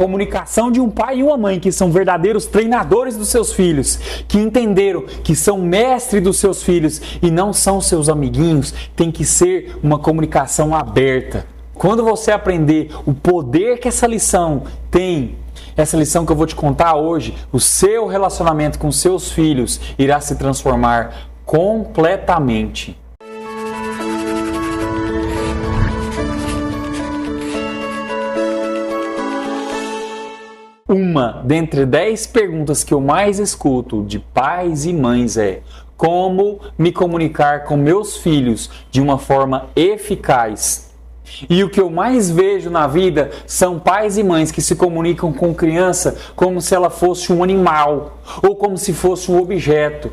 comunicação de um pai e uma mãe que são verdadeiros treinadores dos seus filhos, que entenderam que são mestres dos seus filhos e não são seus amiguinhos, tem que ser uma comunicação aberta. Quando você aprender o poder que essa lição tem, essa lição que eu vou te contar hoje, o seu relacionamento com seus filhos irá se transformar completamente. Uma dentre 10 perguntas que eu mais escuto de pais e mães é: como me comunicar com meus filhos de uma forma eficaz? E o que eu mais vejo na vida são pais e mães que se comunicam com criança como se ela fosse um animal ou como se fosse um objeto.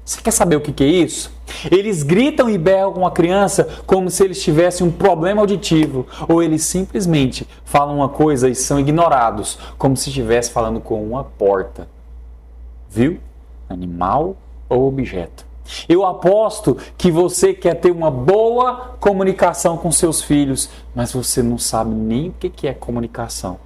Você quer saber o que é isso? Eles gritam e berram com a criança como se eles tivessem um problema auditivo, ou eles simplesmente falam uma coisa e são ignorados, como se estivesse falando com uma porta. Viu? Animal ou objeto? Eu aposto que você quer ter uma boa comunicação com seus filhos, mas você não sabe nem o que é comunicação.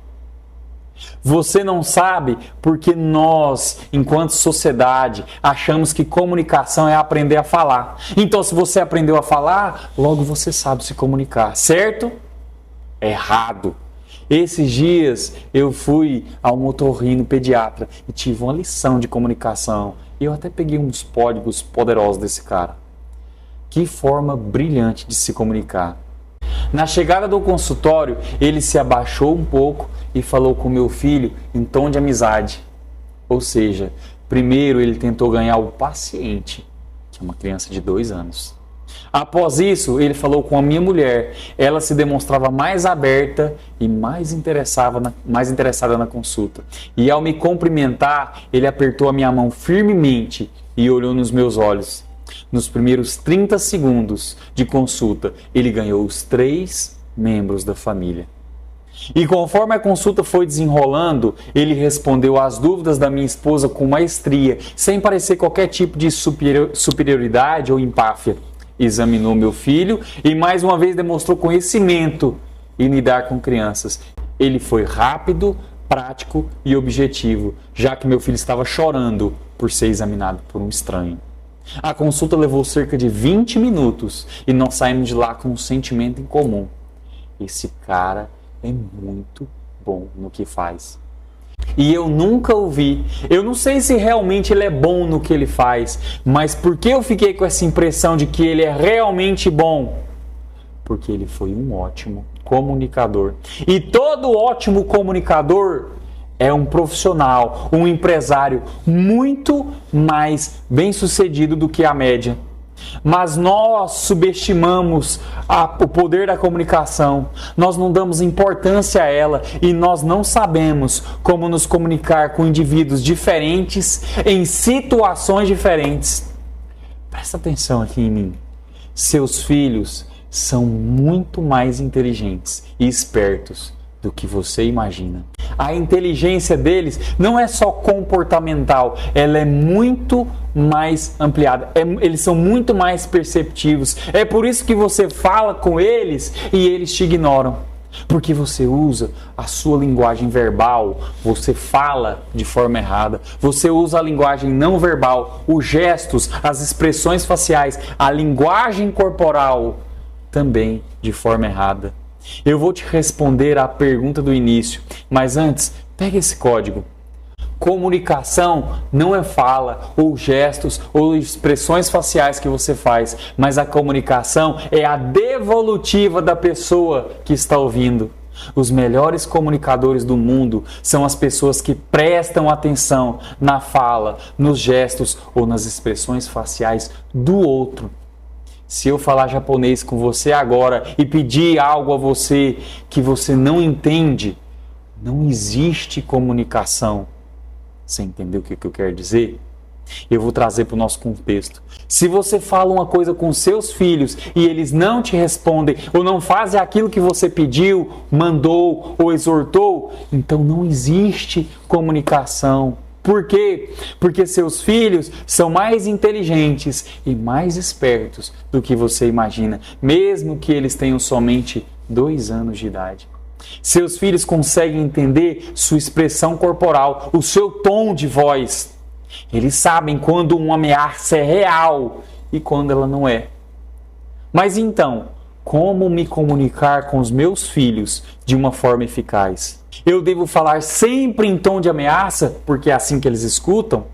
Você não sabe porque nós, enquanto sociedade, achamos que comunicação é aprender a falar. Então, se você aprendeu a falar, logo você sabe se comunicar, certo? Errado. Esses dias eu fui ao otorrino pediatra e tive uma lição de comunicação. E eu até peguei uns códigos poderosos desse cara. Que forma brilhante de se comunicar. Na chegada do consultório, ele se abaixou um pouco e falou com meu filho em tom de amizade. Ou seja, primeiro ele tentou ganhar o paciente, que é uma criança de 2 anos. Após isso, ele falou com a minha mulher. Ela se demonstrava mais aberta e mais interessada na consulta. E ao me cumprimentar, ele apertou a minha mão firmemente e olhou nos meus olhos. Nos primeiros 30 segundos de consulta, ele ganhou os 3 membros da família. E conforme a consulta foi desenrolando, ele respondeu às dúvidas da minha esposa com maestria, sem parecer qualquer tipo de superioridade ou empáfia. Examinou meu filho e mais uma vez demonstrou conhecimento em lidar com crianças. Ele foi rápido, prático e objetivo, já que meu filho estava chorando por ser examinado por um estranho. A consulta levou cerca de 20 minutos e nós saímos de lá com um sentimento em comum. Esse cara é muito bom no que faz. E eu nunca ouvi. Eu não sei se realmente ele é bom no que ele faz, mas por que eu fiquei com essa impressão de que ele é realmente bom? Porque ele foi um ótimo comunicador. E todo ótimo comunicador é um profissional, um empresário muito mais bem-sucedido do que a média. Mas nós subestimamos o poder da comunicação, nós não damos importância a ela e nós não sabemos como nos comunicar com indivíduos diferentes em situações diferentes. Presta atenção aqui em mim. Seus filhos são muito mais inteligentes e espertos do que você imagina. A inteligência deles não é só comportamental, ela é muito mais ampliada. Eles são muito mais perceptivos. É por isso que você fala com eles e eles te ignoram. Porque você usa a sua linguagem verbal, você fala de forma errada, você usa a linguagem não verbal, os gestos, as expressões faciais, a linguagem corporal também de forma errada. Eu vou te responder à pergunta do início, mas antes, pega esse código. Comunicação não é fala, ou gestos, ou expressões faciais que você faz, mas a comunicação é a devolutiva da pessoa que está ouvindo. Os melhores comunicadores do mundo são as pessoas que prestam atenção na fala, nos gestos ou nas expressões faciais do outro. Se eu falar japonês com você agora e pedir algo a você que você não entende, não existe comunicação. Você entendeu o que eu quero dizer? Eu vou trazer para o nosso contexto. Se você fala uma coisa com seus filhos e eles não te respondem ou não fazem aquilo que você pediu, mandou ou exortou, então não existe comunicação. Por quê? Porque seus filhos são mais inteligentes e mais espertos do que você imagina, mesmo que eles tenham somente 2 anos de idade. Seus filhos conseguem entender sua expressão corporal, o seu tom de voz. Eles sabem quando uma ameaça é real e quando ela não é. Mas então, como me comunicar com os meus filhos de uma forma eficaz? Eu devo falar sempre em tom de ameaça, porque é assim que eles escutam?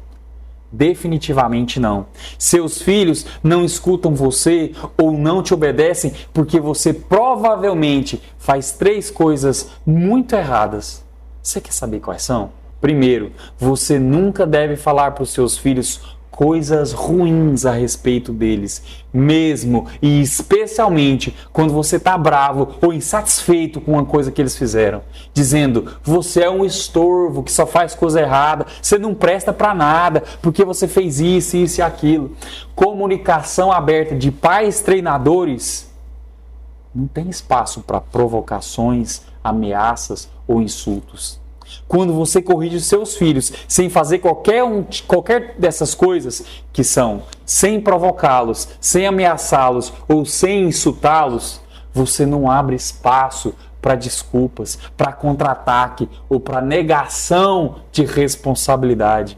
Definitivamente não. Seus filhos não escutam você ou não te obedecem porque você provavelmente faz 3 coisas muito erradas. Você quer saber quais são? Primeiro, você nunca deve falar para os seus filhos coisas ruins a respeito deles, mesmo e especialmente quando você está bravo ou insatisfeito com uma coisa que eles fizeram, dizendo: você é um estorvo que só faz coisa errada, você não presta para nada porque você fez isso, isso e aquilo. Comunicação aberta de pais treinadores não tem espaço para provocações, ameaças ou insultos. Quando você corrige os seus filhos sem fazer qualquer dessas coisas, que são sem provocá-los, sem ameaçá-los ou sem insultá-los, você não abre espaço para desculpas, para contra-ataque ou para negação de responsabilidade.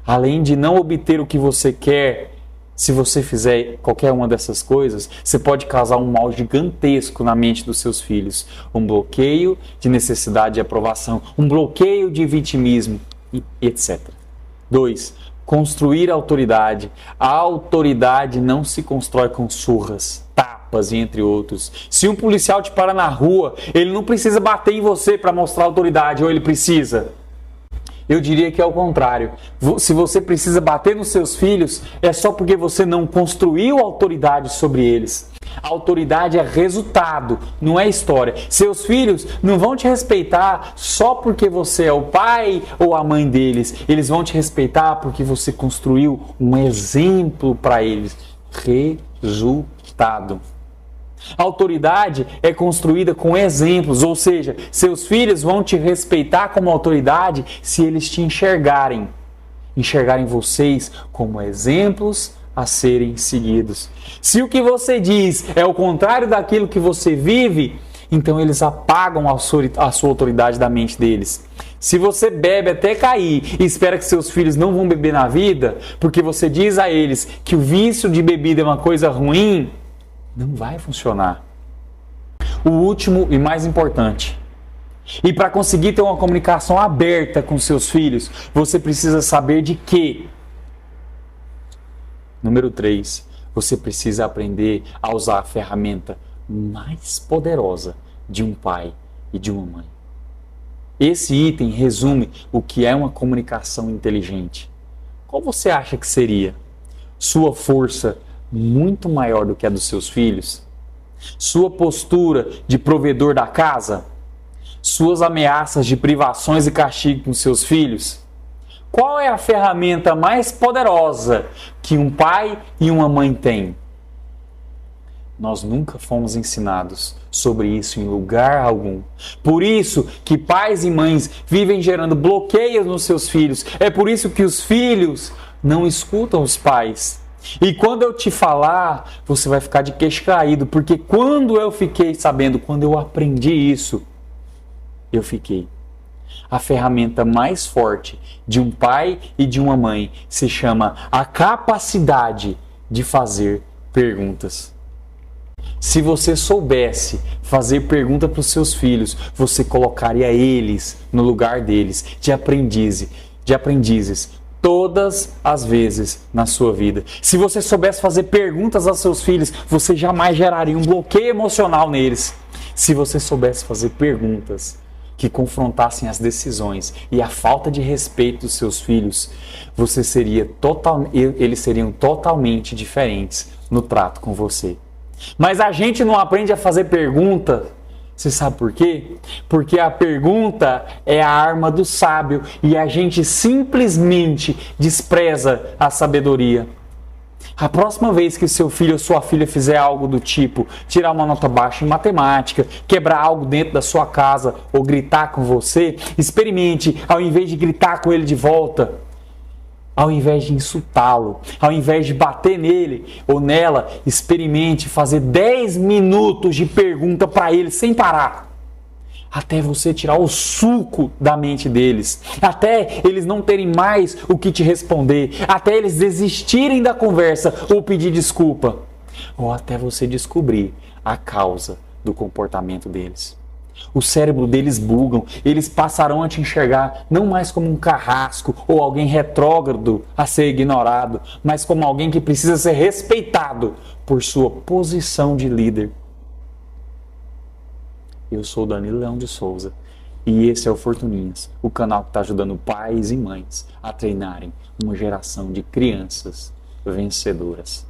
Além de não obter o que você quer, se você fizer qualquer uma dessas coisas, você pode causar um mal gigantesco na mente dos seus filhos. Um bloqueio de necessidade de aprovação, um bloqueio de vitimismo, etc. 2. Construir autoridade. A autoridade não se constrói com surras, tapas e entre outros. Se um policial te para na rua, ele não precisa bater em você para mostrar autoridade, ou ele precisa? Eu diria que é o contrário. Se você precisa bater nos seus filhos, é só porque você não construiu autoridade sobre eles. A autoridade é resultado, não é história. Seus filhos não vão te respeitar só porque você é o pai ou a mãe deles. Eles vão te respeitar porque você construiu um exemplo para eles. Resultado. A autoridade é construída com exemplos, ou seja, seus filhos vão te respeitar como autoridade se eles te enxergarem vocês como exemplos a serem seguidos. Se o que você diz é o contrário daquilo que você vive, então eles apagam a sua autoridade da mente deles. Se você bebe até cair e espera que seus filhos não vão beber na vida, porque você diz a eles que o vício de bebida é uma coisa ruim, não vai funcionar. O último e mais importante. E para conseguir ter uma comunicação aberta com seus filhos, você precisa saber de quê? Número 3. Você precisa aprender a usar a ferramenta mais poderosa de um pai e de uma mãe. Esse item resume o que é uma comunicação inteligente. Qual você acha que seria? Sua força muito maior do que a dos seus filhos? Sua postura de provedor da casa? Suas ameaças de privações e castigo com seus filhos? Qual é a ferramenta mais poderosa que um pai e uma mãe têm? Nós nunca fomos ensinados sobre isso em lugar algum. Por isso que pais e mães vivem gerando bloqueios nos seus filhos. É por isso que os filhos não escutam os pais. E quando eu te falar, você vai ficar de queixo caído, porque quando eu fiquei sabendo, quando eu aprendi isso, eu fiquei. A ferramenta mais forte de um pai e de uma mãe se chama a capacidade de fazer perguntas. Se você soubesse fazer pergunta para os seus filhos, você colocaria eles no lugar deles, de aprendizes, todas as vezes na sua vida. Se você soubesse fazer perguntas aos seus filhos, você jamais geraria um bloqueio emocional neles. Se você soubesse fazer perguntas que confrontassem as decisões e a falta de respeito dos seus filhos, eles seriam totalmente diferentes no trato com você. Mas a gente não aprende a fazer pergunta. Você sabe por quê? Porque a pergunta é a arma do sábio e a gente simplesmente despreza a sabedoria. A próxima vez que seu filho ou sua filha fizer algo do tipo tirar uma nota baixa em matemática, quebrar algo dentro da sua casa ou gritar com você, experimente, ao invés de gritar com ele de volta, ao invés de insultá-lo, ao invés de bater nele ou nela, experimente fazer 10 minutos de pergunta para ele sem parar. até você tirar o suco da mente deles, até eles não terem mais o que te responder, até eles desistirem da conversa ou pedir desculpa, ou até você descobrir a causa do comportamento deles. O cérebro deles bugam, eles passarão a te enxergar não mais como um carrasco ou alguém retrógrado a ser ignorado, mas como alguém que precisa ser respeitado por sua posição de líder. Eu sou Danilo Leão de Souza e esse é o Fortuninhas, o canal que está ajudando pais e mães a treinarem uma geração de crianças vencedoras.